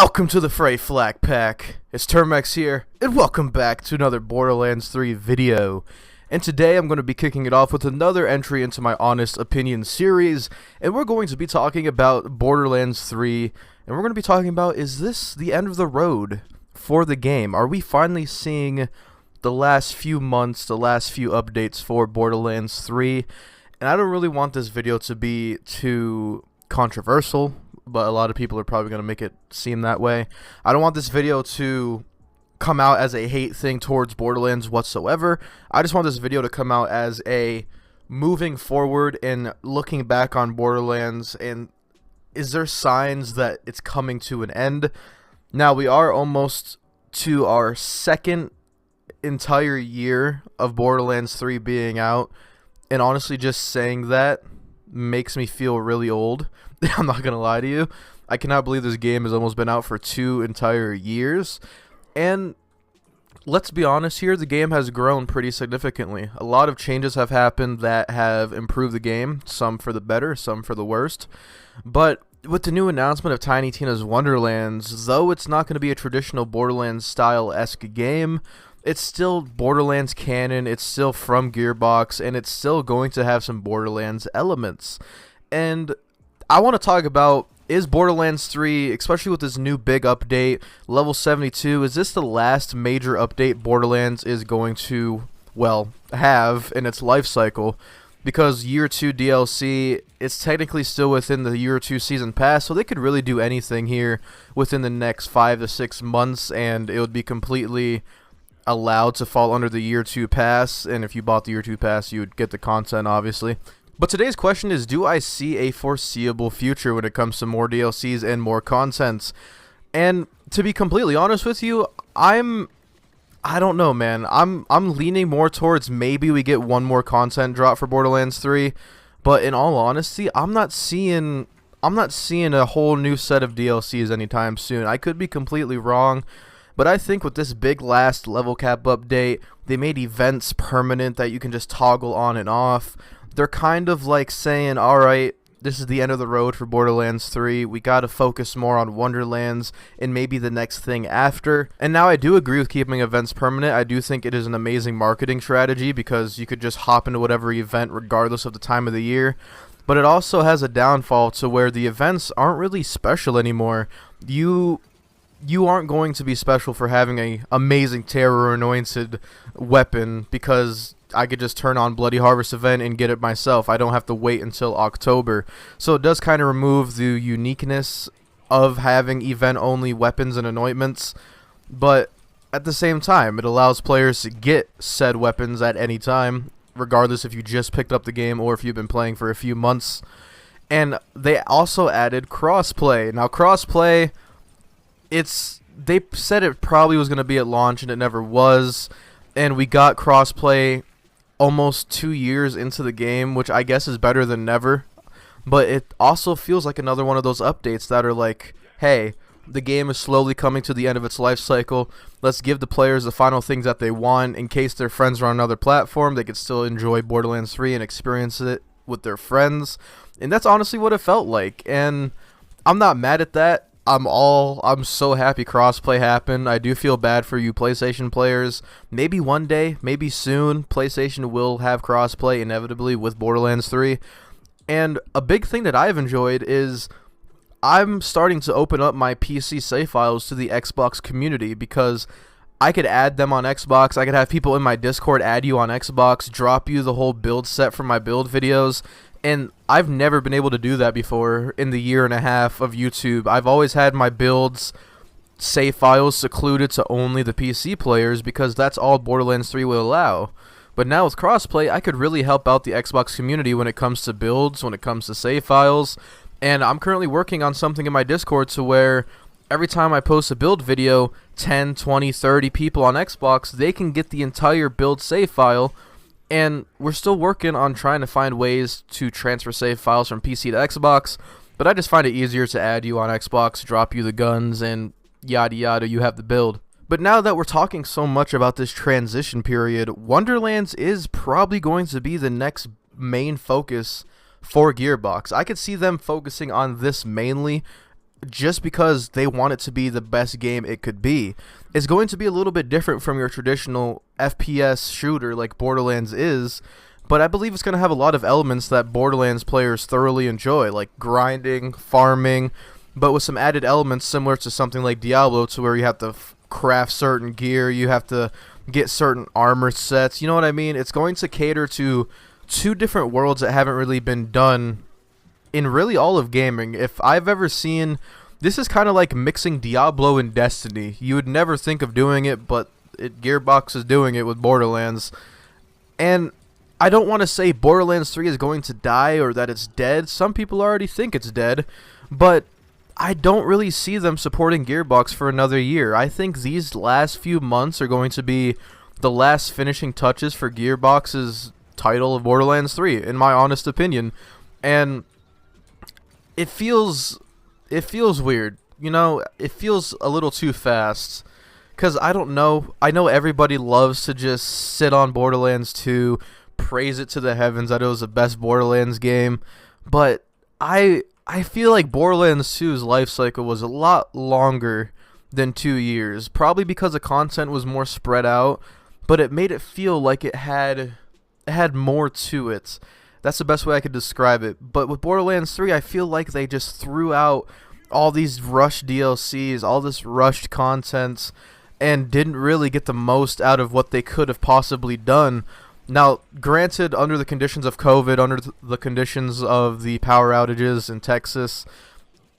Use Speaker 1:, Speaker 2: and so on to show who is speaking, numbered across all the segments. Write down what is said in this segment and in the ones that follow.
Speaker 1: Welcome to the Fray Flak Pack. It's Termex here, and welcome back to another Borderlands 3 video. And today I'm going to be kicking it off with another entry into my Honest Opinion series, and we're going to be talking about Borderlands 3, and we're going to be talking about, is this the end of the road for the game? Are we finally seeing the last few months, the last few updates for Borderlands 3? And I don't really want this video to be too controversial, but a lot of people are probably going to make it seem that way. I don't want this video to come out as a hate thing towards Borderlands whatsoever. I just want this video to come out as a moving forward and looking back on Borderlands, and is there signs that it's coming to an end? Now, we are almost to our second entire year of Borderlands 3 being out, and honestly, just saying that makes me feel really old. I'm not gonna lie to you. I cannot believe this game has almost been out for 2 entire years. And let's be honest here, the game has grown pretty significantly. A lot of changes have happened that have improved the game, some for the better, some for the worst. But with the new announcement of Tiny Tina's Wonderlands, though it's not going to be a traditional Borderlands style-esque game, it's still Borderlands canon, it's still from Gearbox, and it's still going to have some Borderlands elements. And I want to talk about, is Borderlands 3, especially with this new big update, level 72, is this the last major update Borderlands is going to, well, have in its life cycle? Because Year 2 DLC, it's technically still within the Year 2 Season Pass, so they could really do anything here within the next 5 to 6 months, and it would be completely allowed to fall under the Year 2 Pass, and if you bought the Year 2 Pass, you would get the content, obviously. But today's question is, do I see a foreseeable future when it comes to more DLCs and more content? And to be completely honest with you, I don't know, man. I'm leaning more towards maybe we get one more content drop for Borderlands 3, but in all honesty, I'm not seeing a whole new set of DLCs anytime soon. I could be completely wrong, but I think with this big last level cap update, they made events permanent that you can just toggle on and off. They're kind of like saying, alright, this is the end of the road for Borderlands 3, we gotta focus more on Wonderlands and maybe the next thing after. And now I do agree with keeping events permanent. I do think it is an amazing marketing strategy because you could just hop into whatever event regardless of the time of the year. But it also has a downfall to where the events aren't really special anymore. You aren't going to be special for having a amazing terror anointed weapon because I could just turn on Bloody Harvest event and get it myself. I don't have to wait until October. So it does kind of remove the uniqueness of having event-only weapons and anointments, but at the same time, it allows players to get said weapons at any time, regardless if you just picked up the game or if you've been playing for a few months. And they also added crossplay. Now, crossplay, they said it probably was going to be at launch, and it never was. And we got crossplay almost 2 years into the game, which I guess is better than never. But it also feels like another one of those updates that are like, hey, the game is slowly coming to the end of its life cycle. Let's give the players the final things that they want. In case their friends are on another platform, they could still enjoy Borderlands 3 and experience it with their friends. And that's honestly what it felt like. And I'm not mad at that. I'm so happy crossplay happened. I do feel bad for you PlayStation players. Maybe one day, maybe soon, PlayStation will have crossplay inevitably with Borderlands 3. And a big thing that I've enjoyed is I'm starting to open up my PC save files to the Xbox community because I could add them on Xbox. I could have people in my Discord add you on Xbox, drop you the whole build set from my build videos. And I've never been able to do that before in the year and a half of YouTube. I've always had my builds save files secluded to only the PC players because that's all Borderlands 3 will allow. But now with crossplay, I could really help out the Xbox community when it comes to builds, when it comes to save files. And I'm currently working on something in my Discord to where every time I post a build video, 10, 20, 30 people on Xbox, they can get the entire build save file. And we're still working on trying to find ways to transfer save files from PC to Xbox, but I just find it easier to add you on Xbox, drop you the guns, and yada yada, you have the build. But now that we're talking so much about this transition period, Wonderlands is probably going to be the next main focus for Gearbox. I could see them focusing on this mainly just because they want it to be the best game it could be, is going to be a little bit different from your traditional FPS shooter like Borderlands is. But I believe it's going to have a lot of elements that Borderlands players thoroughly enjoy, like grinding, farming, but with some added elements similar to something like Diablo, to where you have to craft certain gear, you have to get certain armor sets, you know what I mean? It's going to cater to two different worlds that haven't really been done in really all of gaming. If I've ever seen, this is kind of like mixing Diablo and Destiny. You would never think of doing it, but Gearbox is doing it with Borderlands. And I don't want to say Borderlands 3 is going to die or that it's dead. Some people already think it's dead, but I don't really see them supporting Gearbox for another year. I think these last few months are going to be the last finishing touches for Gearbox's title of Borderlands 3, in my honest opinion. And it feels weird. You know, it feels a little too fast. Because I don't know. I know everybody loves to just sit on Borderlands 2, praise it to the heavens that it was the best Borderlands game, but I feel like Borderlands 2's life cycle was a lot longer than 2 years, probably because the content was more spread out, but it made it feel like it had more to it. That's the best way I could describe it. But with Borderlands 3, I feel like they just threw out all these rushed DLCs, all this rushed content, and didn't really get the most out of what they could have possibly done. Now, granted, under the conditions of COVID, under the conditions of the power outages in Texas,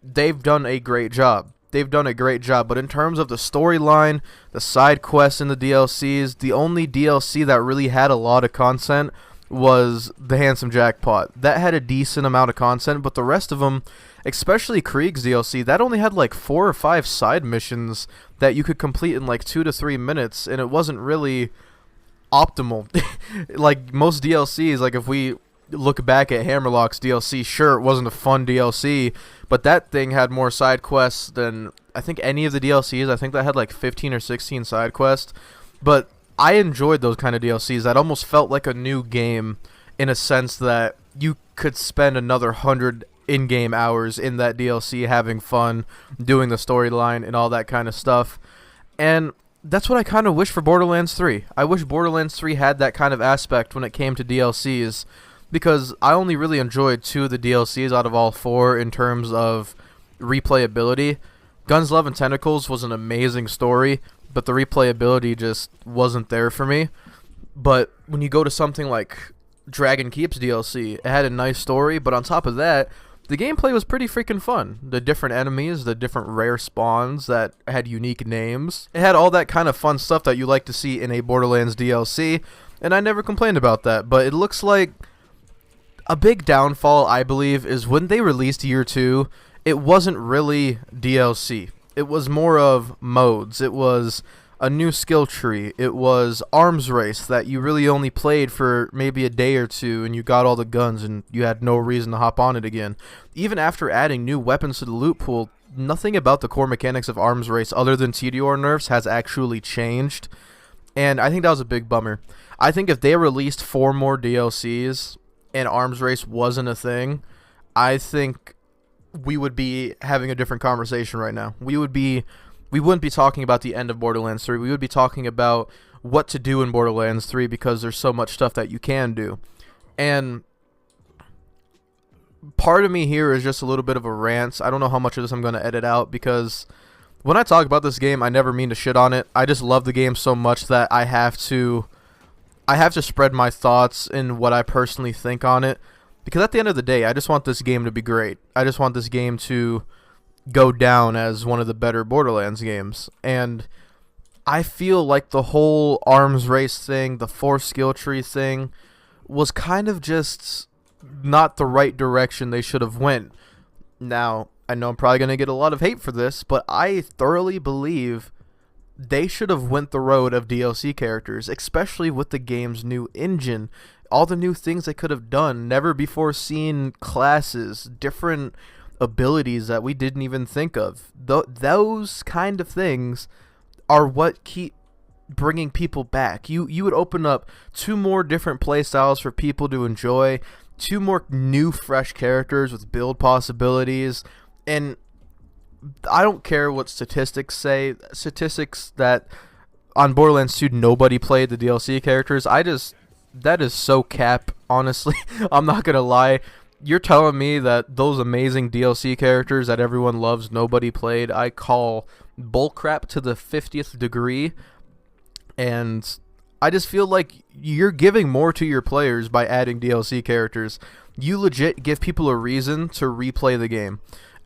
Speaker 1: they've done a great job. They've done a great job. But in terms of the storyline, the side quests in the DLCs, the only DLC that really had a lot of content was the Handsome Jackpot. That had a decent amount of content, but the rest of them, especially Krieg's DLC, that only had like 4 or 5 side missions that you could complete in like 2 to 3 minutes, and it wasn't really optimal. Like most DLCs, like if we look back at Hammerlock's DLC, sure, it wasn't a fun DLC, but that thing had more side quests than I think any of the DLCs. I think that had like 15 or 16 side quests, but I enjoyed those kind of DLCs. That almost felt like a new game in a sense that you could spend another 100 in-game hours in that DLC having fun, doing the storyline and all that kind of stuff. And that's what I kind of wish for Borderlands 3. I wish Borderlands 3 had that kind of aspect when it came to DLCs, because I only really enjoyed 2 of the DLCs out of all 4 in terms of replayability. Guns, Love, and Tentacles was an amazing story, but the replayability just wasn't there for me. But when you go to something like Dragon Keep's DLC, it had a nice story, but on top of that, the gameplay was pretty freaking fun. The different enemies, the different rare spawns that had unique names. It had all that kind of fun stuff that you like to see in a Borderlands DLC, and I never complained about that. But it looks like a big downfall, I believe, is when they released Year 2, it wasn't really DLC. It was more of modes. It was a new skill tree. It was arms race that you really only played for maybe a day or two, and you got all the guns and you had no reason to hop on it again. Even after adding new weapons to the loot pool, nothing about the core mechanics of arms race other than TDR nerfs has actually changed, and I think that was a big bummer. I think if they released 4 more DLCs and arms race wasn't a thing, I think we would be having a different conversation right now. We wouldn't be talking about the end of Borderlands 3. We would be talking about what to do in Borderlands 3, because there's so much stuff that you can do. And part of me here is just a little bit of a rant. I don't know how much of this I'm going to edit out, because when I talk about this game, I never mean to shit on it. I just love the game so much that I have to spread my thoughts and what I personally think on it. Because at the end of the day, I just want this game to be great. I just want this game to go down as one of the better Borderlands games. And I feel like the whole arms race thing, the 4 skill tree thing, was kind of just not the right direction they should have went. Now, I know I'm probably going to get a lot of hate for this, but I thoroughly believe they should have went the road of DLC characters, especially with the game's new engine. All the new things they could have done, never before seen classes, different abilities that we didn't even think of. Those kind of things are what keep bringing people back. You would open up 2 more different play styles for people to enjoy, 2 more new fresh characters with build possibilities, and I don't care what statistics say. Statistics that on Borderlands 2 nobody played the DLC characters. That is so cap, honestly. I'm not gonna lie. You're telling me that those amazing DLC characters that everyone loves nobody played? I call bullcrap to the 50th degree, and I just feel like you're giving more to your players by adding DLC characters. You legit give people a reason to replay the game.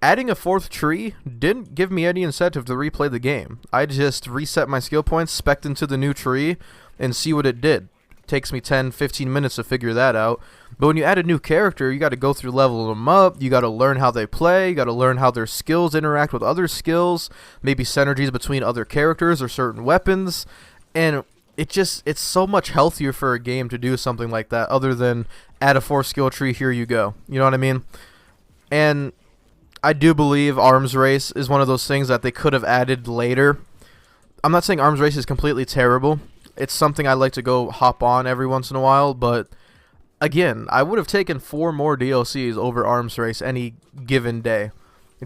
Speaker 1: Adding a fourth tree didn't give me any incentive to replay the game. I just reset my skill points, spec'd into the new tree, and see what it did. Takes me 10-15 minutes to figure that out. But when you add a new character, you got to go through leveling them up, you got to learn how they play, you got to learn how their skills interact with other skills, maybe synergies between other characters or certain weapons, and it's so much healthier for a game to do something like that other than add a 4 skill tree, here you go. You know what I mean? And I do believe Arms Race is one of those things that they could have added later. I'm not saying Arms Race is completely terrible. It's something I like to go hop on every once in a while, but again, I would have taken 4 more DLCs over Arms Race any given day,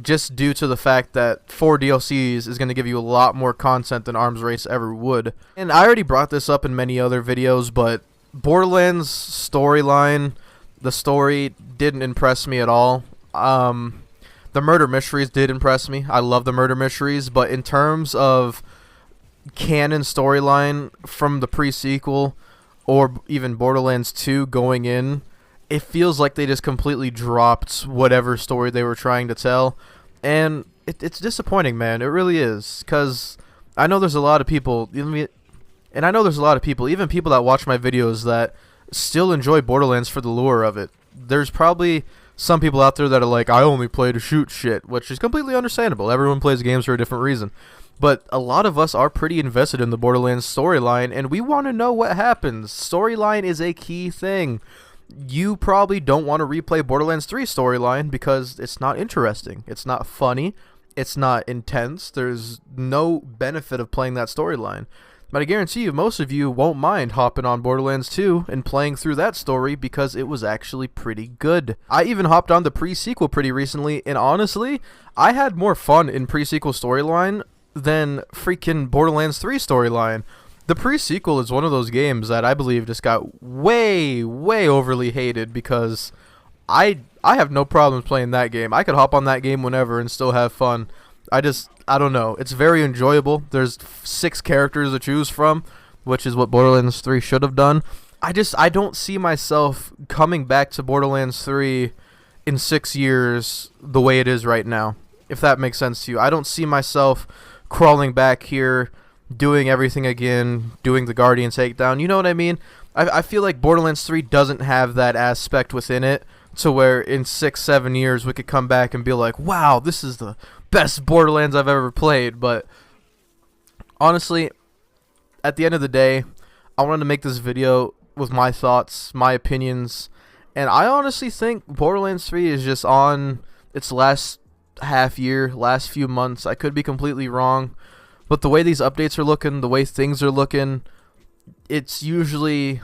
Speaker 1: just due to the fact that 4 DLCs is going to give you a lot more content than Arms Race ever would. And I already brought this up in many other videos, but Borderlands storyline, the story didn't impress me at all. The murder mysteries did impress me. I love the murder mysteries, but in terms of canon storyline from the pre-sequel or even Borderlands 2 going in, it feels like they just completely dropped whatever story they were trying to tell, and it's disappointing, man. It really is, because I know there's a lot of people, even people that watch my videos that still enjoy Borderlands for the lure of it. There's probably some people out there that are like, I only play to shoot shit, which is completely understandable. Everyone plays games for a different reason. But a lot of us are pretty invested in the Borderlands storyline, and we want to know what happens. Storyline is a key thing. You probably don't want to replay Borderlands 3 storyline because it's not interesting. It's not funny. It's not intense. There's no benefit of playing that storyline. But I guarantee you, most of you won't mind hopping on Borderlands 2 and playing through that story because it was actually pretty good. I even hopped on the pre-sequel pretty recently, and honestly, I had more fun in pre-sequel storyline than freaking Borderlands 3 storyline. The pre-sequel is one of those games that I believe just got way overly hated because I have no problems playing that game. I could hop on that game whenever and still have fun. I don't know. It's very enjoyable. There's 6 characters to choose from, which is what Borderlands 3 should have done. I don't see myself coming back to Borderlands 3 in 6 years the way it is right now, if that makes sense to you. I don't see myself crawling back here, doing everything again, doing the Guardian takedown. You know what I mean? I feel like Borderlands 3 doesn't have that aspect within it to where in 6-7 years we could come back and be like, wow, this is the best Borderlands I've ever played. But honestly, at the end of the day, I wanted to make this video with my thoughts, my opinions, and I honestly think Borderlands 3 is just on its last half year, last few months. I could be completely wrong, but the way these updates are looking, the way things are looking, it's usually,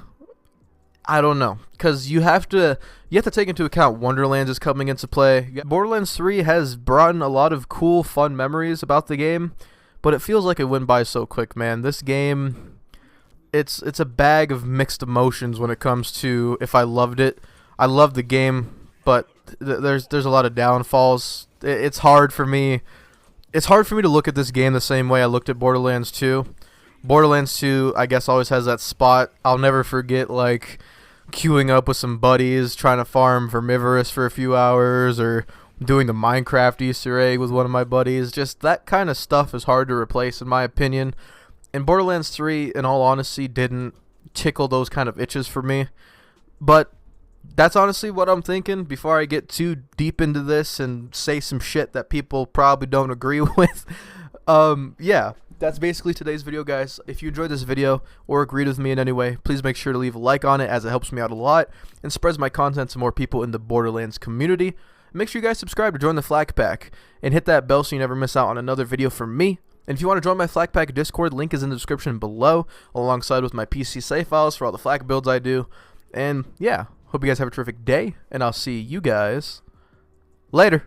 Speaker 1: I don't know, because you have to take into account Wonderlands is coming into play. Borderlands 3 has brought in a lot of cool, fun memories about the game, but it feels like it went by so quick, man. This game, it's a bag of mixed emotions when it comes to if I loved it. I loved the game, but there's a lot of downfalls. It's hard for me to look at this game the same way I looked at Borderlands 2. Borderlands 2, I guess, always has that spot. I'll never forget, like, queuing up with some buddies, trying to farm Vermivorous for a few hours, or doing the Minecraft Easter egg with one of my buddies. Just that kind of stuff is hard to replace, in my opinion. And Borderlands 3, in all honesty, didn't tickle those kind of itches for me. But that's honestly what I'm thinking before I get too deep into this and say some shit that people probably don't agree with. Yeah, that's basically today's video, guys. If you enjoyed this video or agreed with me in any way, please make sure to leave a like on it, as it helps me out a lot and spreads my content to more people in the Borderlands community. Make sure you guys subscribe to join the Flak Pack and hit that bell so you never miss out on another video from me. And if you want to join my Flak Pack Discord, link is in the description below, alongside with my PC save files for all the Flak builds I do. And yeah, hope you guys have a terrific day, and I'll see you guys later.